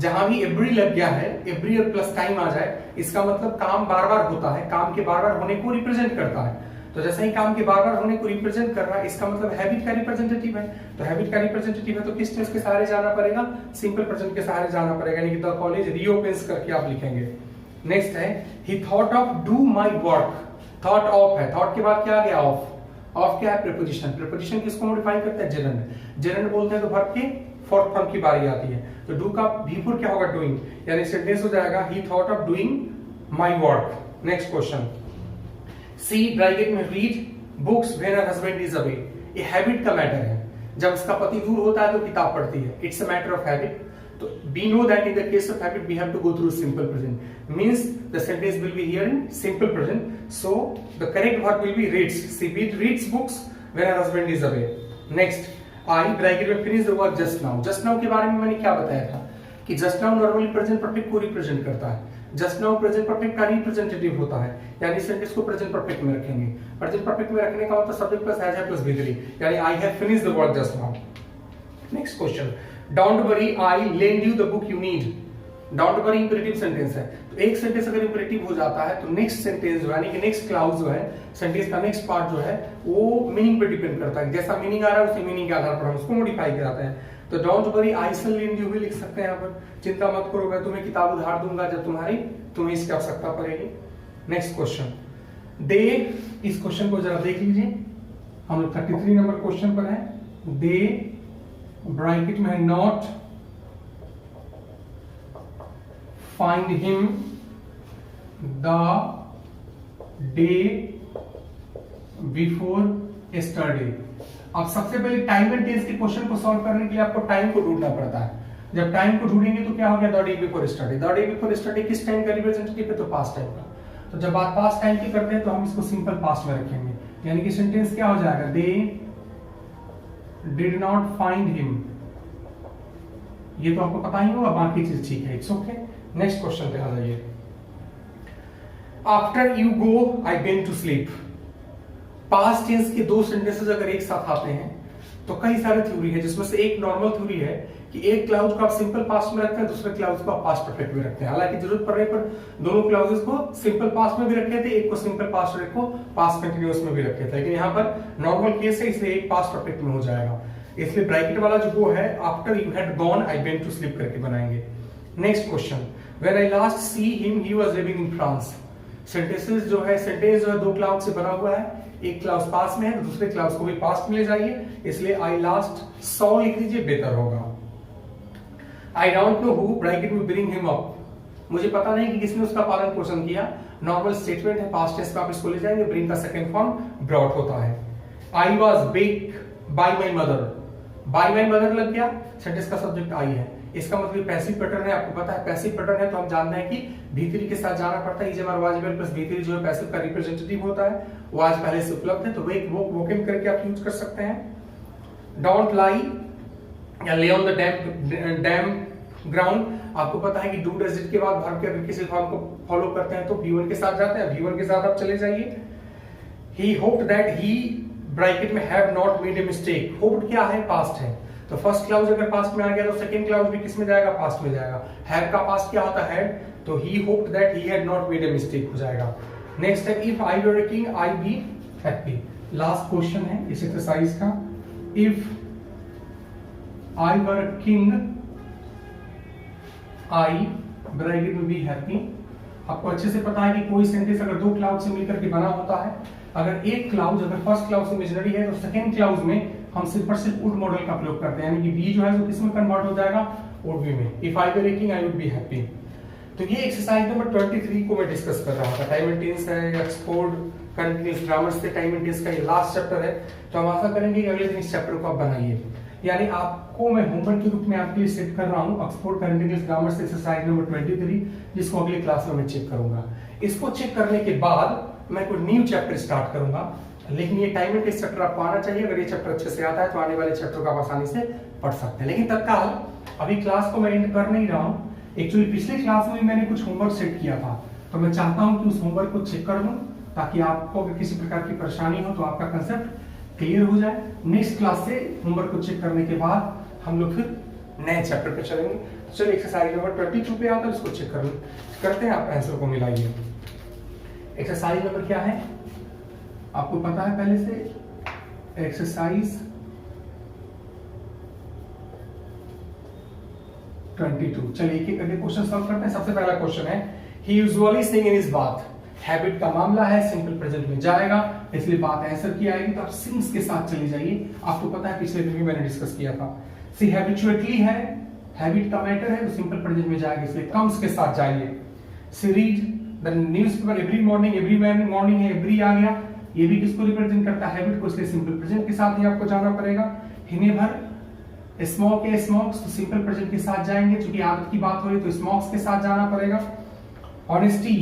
A: जहां भी एवरी लग गया है, एवरी ईयर प्लस टाइम आ जाए, इसका मतलब काम बार बार होता है, काम के बार बार होने को रिप्रेजेंट करता है। तो जैसे ही काम के बार बार होने को रिप्रेजेंट कर रहा है, इसका मतलब हैबिट का रिप्रेजेंटेटिव है। तो हैबिट का रिप्रेजेंटेटिव है तो किस टेंस के सहारे जाना पड़ेगा? सिंपल प्रेजेंट के सहारे जाना पड़ेगा, यानी कि द कॉलेज रीओपन्स करके आप लिखेंगे। नेक्स्ट है, ही thought of do my work. Thought of है, थॉट के बाद क्या आ गया? ऑफ। ऑफ क्या है? प्रीपोजिशन। प्रीपोजिशन किसको मॉडिफाई करता है? जेरंड। जेरंड बोलते हैं तो वर्ब के फोर्थ फॉर्म की बारी आती है। तो डू का भी4 क्या होगा? डूइंग, यानी सेंटेंस हो जाएगा he thought of doing my work. Next question, C bracket में read books when her husband is away. ये हैबिट का मैटर है, जब उसका पति दूर होता है तो किताब पढ़ती है। It's a matter of habit. तो we know that in the case of habit we have to go through simple present, means the sentence will be here in simple present. So the correct verb will be reads. She reads books when her husband is away. Next, I bracket में finish the work just now. Just now के बारे में मैंने क्या बताया था कि just now normally present perfect को represent करता है। just now present perfect का representative होता है, यानी सेंटेंस को present perfect में रखेंगे। present perfect में रखने का मतलब subject plus has plus be3, यानी I have finished the work just now. Next question, Don't worry, I lend you the book you need. Don't worry imperative sentence है, तो एक सेंटेंस अगर imperative हो जाता है तो नेक्स्ट सेंटेंस जो है, यानी कि नेक्स्ट क्लाउज जो है, सेंटेंस का नेक्स्ट पार्ट जो है वो मीनिंग पे डिपेंड करता है। जैसा मीनिंग आ रहा है उसी मीनिंग के आधार पर हम उसको मॉडिफाई कराते हैं। तो don't worry I shall lend you भी लिख सकते हैं यहाँ पर, चिंता मत करो मैं तुम्हें किताब उधार दूंगा जब तुम्हें इसकी आवश्यकता पड़ेगी। नेक्स्ट क्वेश्चन, दे, इस क्वेश्चन को जरा देख लीजिए, हम लोग 33 नंबर क्वेश्चन पर है। दे ब्रैकेट में है not find him the day before yesterday. अब सबसे पहले टाइम एंड टेंस के क्वेश्चन को सॉल्व करने के लिए आपको टाइम को ढूंढना पड़ता है। जब टाइम को ढूंढेंगे तो क्या हो गया? The day before yesterday. The day before yesterday किस टाइम का रिप्रेजेंटेटिव है? तो पास्ट टाइम का। तो जब आप पास्ट टाइम की करते हैं तो हम इसको सिंपल पास्ट में रखेंगे, यानी कि सेंटेंस क्या हो जाएगा? दे did not find him। ये तो आपको पता ही होगा, बाकी चीज ठीक है। It's okay. नेक्स्ट क्वेश्चन पे आ जाइए, after you go I went to sleep. Past tense के दो सेंटेंसेस अगर एक साथ आते हैं तो कई सारे थ्योरी है, जिसमें से एक नॉर्मल थ्योरी है कि एक क्लाउज को आप सिंपल पास्ट में रखते हैं, दूसरे क्लाउज को आप पास्ट परफेक्ट में रखते हैं। हालांकि जरूरत पड़ने पर दोनों क्लाउजेस को सिंपल पास्ट में भी रखे थे, एक को सिंपल पास्ट और एक को पास्ट कंटिन्यूअस में भी रखे थे, लेकिन यहाँ पर नॉर्मल केस है इसलिए एक पास्ट परफेक्ट में हो जाएगा। इसलिए ब्रैकेट वाला जो वो है after you had gone I went to sleep करके बनाएंगे। Next question, when I last see him he was living in France. Sentence जो है दो क्लाउज से बना हुआ है, एक क्लाउज पास में है तो दूसरे क्लाउज को भी पास्ट में ले जाइए, इसलिए आई लास्ट सॉ लिख लीजिए, बेहतर होगा। I don't know who bracket में ब्रिंग हिम अप। मुझे पता नहीं कि किसने उसका पालन पोषण किया। नॉर्मल स्टेटमेंट है, पास्ट टेंस में आप इसको ले जाएंगे, ब्रिंग का सेकंड फॉर्म ब्रॉट होता है। I was bake by my mother. By my mother लग गया, सेंटेंस का सब्जेक्ट आई है, इसका मतलब पैसिव पैटर्न है। आपको पता है पैसिव पैटर्न है तो हम जानते हैं कि भी3 के साथ जाना पड़ता है। इजमर वाजिबल प्लस भी3 जो है पैसिव का रिप्रेजेंटेटिव होता है, वो आज पहले से उपलब्ध है, तो वेक वोकन करके आप यूज कर सकते हैं। डोंट लाई या ले ऑन द डैम ग्राउंड। आपको पता है कि डू डज इट के बाद वर्ब के अगर किसी फॉर्म को फॉलो करते हैं तो V1 के साथ जाते हैं, V1 के साथ आप चले जाइए। ही होप्ड दैट ही ब्रैकेट में have not made a mistake. Hoped क्या है? पास्ट है, तो फर्स्ट क्लाउज अगर पास्ट में आ गया तो सेकंड क्लाउज भी किस में जाएगा? पास्ट में जाएगा। हैव का पास्ट क्या होता है? तो he hoped that he had not made a mistake हो जाएगा। नेक्स्ट है, if I were a king I be happy. Last question है इस एक्सरसाइज का, if I were a king I bracket में बी हैप्पी। आपको अच्छे से पता है कि कोई सेंटेंस अगर दो क्लाउड से मिलकर के बना होता है, अगर एक क्लाउड अगर फर्स्ट क्लाउड इमेजिनरी है तो सेकंड क्लाउड में हम सिर्फ और सिर्फ वुड मॉडल का प्रयोग करते हैं, यानी कि बी जो है वो किसमें कन्वर्ट हो जाएगा? वुड बी में। If I were a king I would be happy. तो ये एक्सरसाइज नंबर 23 को मैं डिस्कस कर रहा था। टाइम एंड टेंस है, एक्सपोर्ट कंटिन्यूअस ग्रामर से टाइम एंड टेंस का ये लास्ट चैप्टर है, तो हम आशा करेंगे कि अगले दिन इस चैप्टर को आप बनाइए। यानी आपको मैं होमवर्क के रूप में आपके लिए सेट कर रहा हूं ऑक्सफोर्ड करंट इंग्लिश ग्रामर से एक्सरसाइज नंबर 23, जिसको अगली क्लास में मैं चेक करूंगा। इसको चेक करने के बाद मैं कोई न्यू चैप्टर स्टार्ट करूंगा, लेकिन ये टाइम एंड टेस्ट चैप्टर आपको आना चाहिए। अगर ये चैप्टर अच्छे से आता है तो आने वाले चैप्टर को आप आसानी से पढ़ सकते हैं। लेकिन तत्काल अभी क्लास को मैं एंड कर नहीं रहा हूँ। एक्चुअली पिछले क्लास में मैंने कुछ होमवर्क सेट किया था, तो मैं चाहता हूँ कि उस होमवर्क को चेक कर लूँ, ताकि आपको अगर किसी प्रकार की परेशानी हो तो आपका कंसेप्ट क्लियर हो जाए। नेक्स्ट क्लास से होमवर्क को चेक करने के बाद हम लोग फिर नए चैप्टर पे चलेंगे। तो चलिए एक्सरसाइज नंबर 22 पे आता है, इसको चेक करते हैं। आप आंसर को मिलाइए। एक्सरसाइज नंबर क्या है आपको पता है पहले से, एक्सरसाइज 22। चलिए एक एक करके क्वेश्चन सॉल्व करते हैं। सबसे पहला क्वेश्चन है, he usually sing in his bath. Habit का मामला है, सिंपल प्रेजेंट में जाएगा, इसलिए बात आंसर की आएगी। तो आप सिंग्स के साथ चली जाइए। आपको पता है पिछले दिन भी मैंने डिस्कस किया था। सी हैबिचुएटली है, हैबिट का मैटर है, तो सिंपल प्रेजेंट में जाएगा, इसलिए कम्स के साथ जाइए। C read the newspaper every morning है, एवरी आ गया, ये भी किसको रिप्रेजेंट करता है, हैबिट को, इसलिए सिंपल प्रेजेंट के साथ ही आपको जाना पड़ेगा। ही नेवर स्मोक है, स्मोक्स, तो सिंपल प्रेजेंट के साथ जाएंगे, क्योंकि आदत की बात हो रही है तो स्मोक्स के साथ जाना पड़ेगा। ऑनेस्टी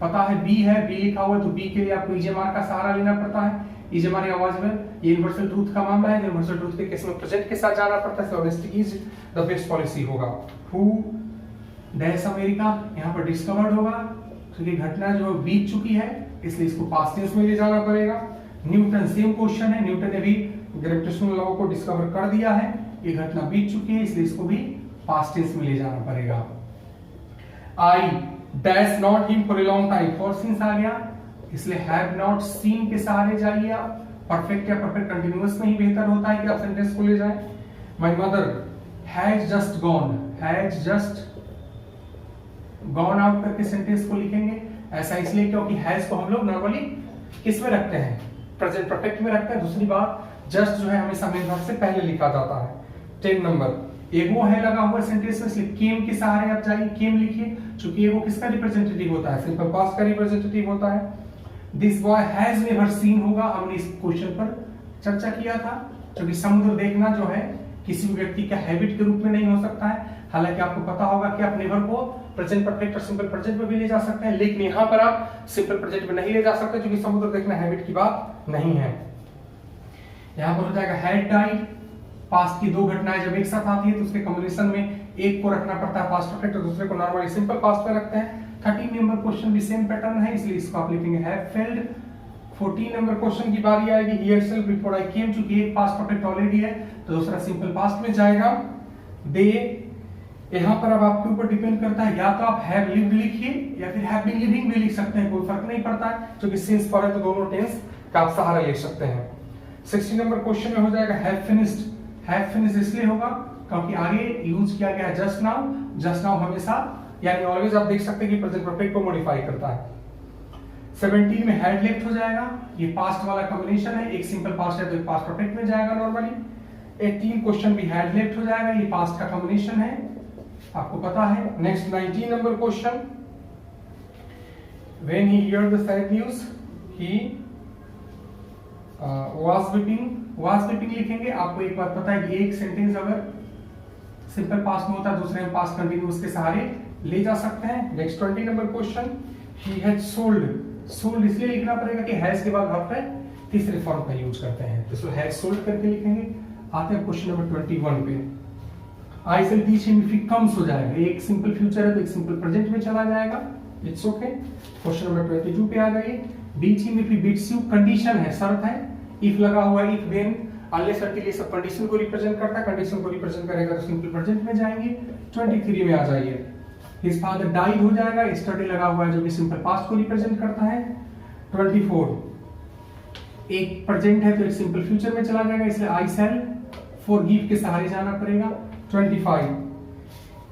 A: पता है, बी है, बी लिखा हुआ है, तो बी के लिए आपको इजेमार का सहारा लेना पड़ता है। इजेमार आवाज में ये यूनिवर्सल ट्रूथ का मामला है, यूनिवर्सल ट्रूथ के केस में प्रेजेंट के साथ जाना पड़ता है, honesty is the best policy होगा। हु डैश अमेरिका, यहाँ पर डिस्कवर्ड होगा, क्योंकि घटना जो बीत चुकी है, इसलिए इसको पास्ट टेंस में ले जाना पड़ेगा। न्यूटन, सेम क्वेश्चन है, न्यूटन ने भी ग्रेविटेशनल लॉ को डिस्कवर कर दिया है, ये घटना बीत चुकी है, इसलिए इसको भी पास्ट टेंस में ले जाना पड़ेगा। I dash not him for a long time, for since आ गया, इसलिए हैव नॉट सीन के सहारे जाइए आप। परफेक्ट या परफेक्ट कंटिन्यूअस में ही बेहतर होता है कि आप सेंटेंस को ले जाएं। My mother has just gone, has just gone out करके सेंटेंस को लिखेंगे। ऐसा इसलिए क्योंकि हैज को हम लोग नॉर्मली किस में रखते हैं, प्रेजेंट परफेक्ट में रखते हैं। दूसरी बात, जस्ट जो है हमेशा मेन वर्ब से पहले लिखा जाता है। 10 नंबर, एगो है लगा हुआ सेंटेंस में, इसलिए केम के सहारे आप जाइए, केम लिखिए, क्योंकि एगो किसका रिप्रेजेंटेटिव होता है, सिंपल पास्ट का रिप्रेजेंटेटिव होता है। This boy has never seen होगा, हमने इस क्वेश्चन पर चर्चा किया था, क्योंकि समुद्र देखना जो है किसी व्यक्ति का हैबिट के रूप में नहीं हो सकता है। हालांकि आपको पता होगा कि आप नेवर को प्रेजेंट परफेक्ट और सिंपल प्रेजेंट में भी ले जा सकते हैं, लेकिन यहाँ पर आप सिंपल प्रेजेंट में नहीं ले जा सकते, क्योंकि समुद्र देखना हैबिट की बात नहीं है। यहाँ पर हो जाएगा हैड डाइड, पास्ट की दो घटनाएं जब एक साथ आती है तो उसके कॉम्बिनेशन में एक को रखना पड़ता है पास्ट परफेक्ट और दूसरे को नॉर्मली सिंपल पास्ट में रखते हैं। 13 नंबर क्वेश्चन भी सेम पैटर्न है, इसलिए इसको आप लिखेंगे हैव फेल्ड। 14 नंबर क्वेश्चन की बारी आएगी, हियर सेल्फ बिफोर आई केम, चूंकि एक पास्ट परफेक्ट ऑलरेडी है तो दूसरा सिंपल पास्ट में जाएगा। दे, यहाँ पर अब आपके ऊपर डिपेंड करता है, या तो आप हैव लिव्ड लिखिए या फिर हैव बीन लिविंग भी लिख सकते हैं, कोई फर्क नहीं पड़ता है, क्योंकि सिंस पर है तो दोनों टेंस का आप सहारा ले सकते हैं। 16 नंबर क्वेश्चन में हो जाएगा हैव फिनिश्ड। हैव फिनिश्ड इसलिए होगा क्योंकि आगे यूज किया गया है जस्ट नाउ। जस्ट नाउ हमेशा यानी ऑलवेज आप देख सकते हैं कि प्रेजेंट परफेक्ट को मॉडिफाई करता है। 17 में हैड लेफ्ट हो जाएगा, ये पास्ट वाला कॉम्बिनेशन है, एक सिंपल पास्ट है तो एक पास्ट परफेक्ट में जाएगा नॉर्मली। 18 क्वेश्चन भी हैड लेफ्ट हो जाएगा, ये पास्ट का कॉम्बिनेशन है, आपको पता है। Next 19 number question, when he here the sad news he was weeping लिखेंगे। आपको एक बात पता है कि एक सेंटेंस अगर सिंपल पास्ट में होता है दूसरे में पास्ट कंटिन्यूअस के सहारे ले जा सकते हैं। Next 20 number question, he had sold, sold इसलिए लिखना पड़ेगा कि हैज के बाद वर्ब है तीसरे फॉर्म का यूज करते हैं, तो इसको हैज सोल्ड करके लिखेंगे। आते हैं क्वेश्चन नंबर 21 पे, I shall teach him if he comes हो जाएगा, एक सिंपल फ्यूचर है तो एक सिंपल प्रेजेंट में चला जाएगा, इट्स ओके। क्वेश्चन नंबर 22 पे आ जाइए, beat him if he beats you, condition है, शर्त है, इफ लगा हुआ है, इफ देन अनलेस अनटिल ये सब कंडीशन को रिप्रेजेंट करता है, कंडीशन को रिप्रेजेंट करेगा तो सिंपल प्रेजेंट में जाएंगे। 23 में आ जाइए, हिज फादर डाइड हो जाएगा, यस्टरडे लगा हुआ है जो कि सिंपल पास्ट को रिप्रेजेंट करता है। 24 एक प्रेजेंट है तो एक सिंपल फ्यूचर में चला जाएगा, इसलिए आई शैल फॉरगिव के सहारे जाना पड़ेगा। 25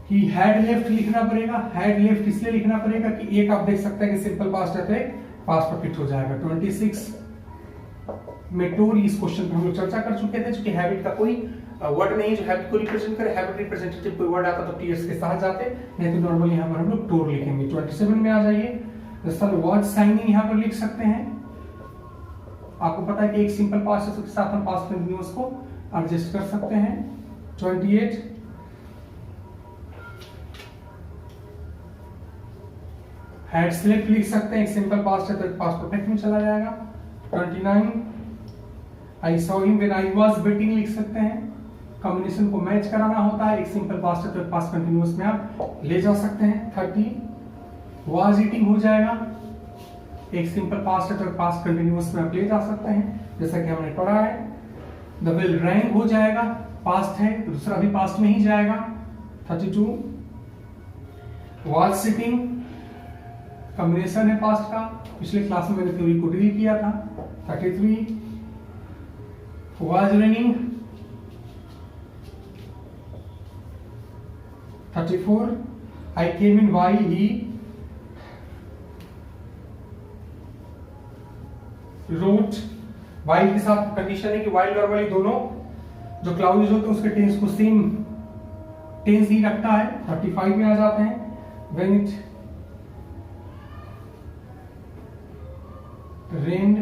A: ही हैड लेफ्ट लिखना पड़ेगा, हैड लेफ्ट इसलिए लिखना पड़ेगा कि एक आप देख सकते हैं कि सिंपल पास्ट है तो एक पास्ट परफेक्ट हो जाएगा। 26 में टूर, इस क्वेश्चन पर हम लोग चर्चा कर चुके थे, क्योंकि हैबिट का कोई वर्ड नहीं जो हैबिट को रिप्रेजेंट करे, हैबिट रिप्रेजेंटेटिव कोई वर्ड आता तो टीएस के साथ जाते, नहीं तो नॉर्मली यहाँ पर हम लोग टूर लिखेंगे। 27 में आ जाइए, द सन वाज शाइनिंग यहाँ पर लिख सकते हैं, आपको पता है कि एक सिंपल पास्ट के साथ हम पास्ट कंटीन्यूअस को एडजस्ट कर सकते हैं। 28 हैड स्लिप लिख सकते हैं, एक सिंपल पास्ट है तो पास्ट परफेक्ट में चला जाएगा। 29 I saw him when I was waiting लिख सकते हैं, कॉम्बिनेशन को मैच कराना होता है, एक सिंपल पास्ट है तो पास्ट कंटिन्यूअस में आप ले जा सकते हैं। 30 वाज ईटिंग हो जाएगा, एक सिंपल पास्ट है तो पास्ट कंटिन्यूअस में आप ले जा सकते हैं जैसा कि हमने पढ़ा है। द बेल रैंग हो जाएगा, पास्ट है तो दूसरा भी पास्ट में ही जाएगा। 32 वाज सिटिंग, कॉम्बिनेशन है पास्ट का, पिछले क्लास में मैंने थ्योरी को डील किया था। 33 was running. 34 I came in while he wrote. While के साथ कंडीशन है कि व्हाइल नॉर्मली दोनों जो क्लाउजेज होते हैं उसके टेंस को सेम टेंस ही रखता है। 35 में आ जाते हैं, व्हेन इट रेन्ड,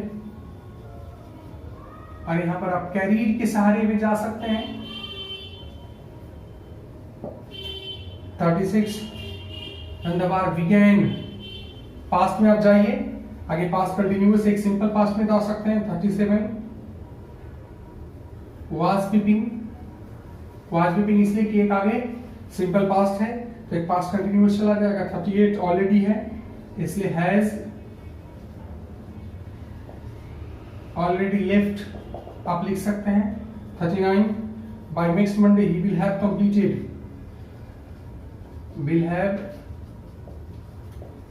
A: और यहां पर आप कैरीड के सहारे में जा सकते हैं। 36 when the war began, past में आप जाइए, आगे पास्ट कंटिन्यूअस एक सिंपल पास्ट में जा सकते हैं। 37 वाज पीपिंग, वाज पीपिंग इसलिए कि एक आगे सिंपल पास्ट है तो एक पास्ट कंटिन्यूअस चला जाएगा। 38 ऑलरेडी है इसलिए हैज ऑलरेडी लेफ्ट आप लिख सकते हैं। 39 by next Monday he will have completed, will have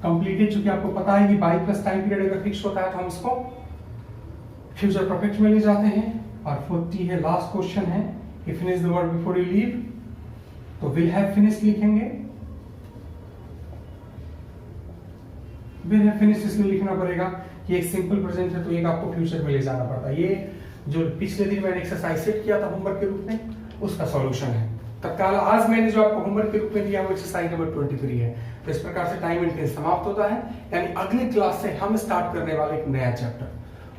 A: completed, चूंकि आपको पता है कि बाई प्लस टाइम पीरियड अगर फिक्स होता है तो हम इसको फ्यूचर परफेक्ट में ले जाते हैं। और 40 है, लास्ट क्वेश्चन है, कि finish the work before you leave, तो विल हैव फिनिश लिखेंगे। विल हैव फिनिश इसलिए लिखना पड़ेगा कि एक सिंपल प्रेजेंट है तो एक आपको फ्यूचर में ले जाना पड़ता है। ये जो पिछले दिन मैंने एक्सरसाइज सेट किया था होमवर्क के रूप में उसका सॉल्यूशन है। तत्काल आज मैंने जो आपको होमवर्क के रूप में दिया वो एक्सरसाइज नंबर 23 है। तो इस प्रकार से टाइम एंड टेंस समाप्त होता है, यानी अगले क्लास से हम स्टार्ट करने वाले एक नया चैप्टर,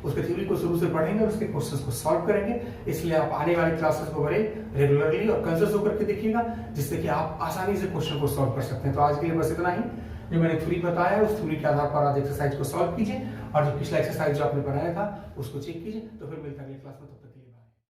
A: उसके थ्योरी को शुरू से पढ़ेंगे और उसके क्वेश्चंस को सॉल्व करेंगे। इसलिए आप आने वाली क्लासेस को बड़े रेगुलरली और कंसिस्टेंट होकर के देखिएगा, जिससे कि आप आसानी से क्वेश्चन को सॉल्व कर सकते हैं। तो आज के लिए बस इतना ही, जो मैंने थ्योरी बताया उस थ्योरी के आधार पर आज एक्सरसाइज को सॉल्व कीजिए और जो पिछला एक्सरसाइज जो आपने बनाया था उसको चेक कीजिए। तो फिर मिलते हैं अगली क्लास में।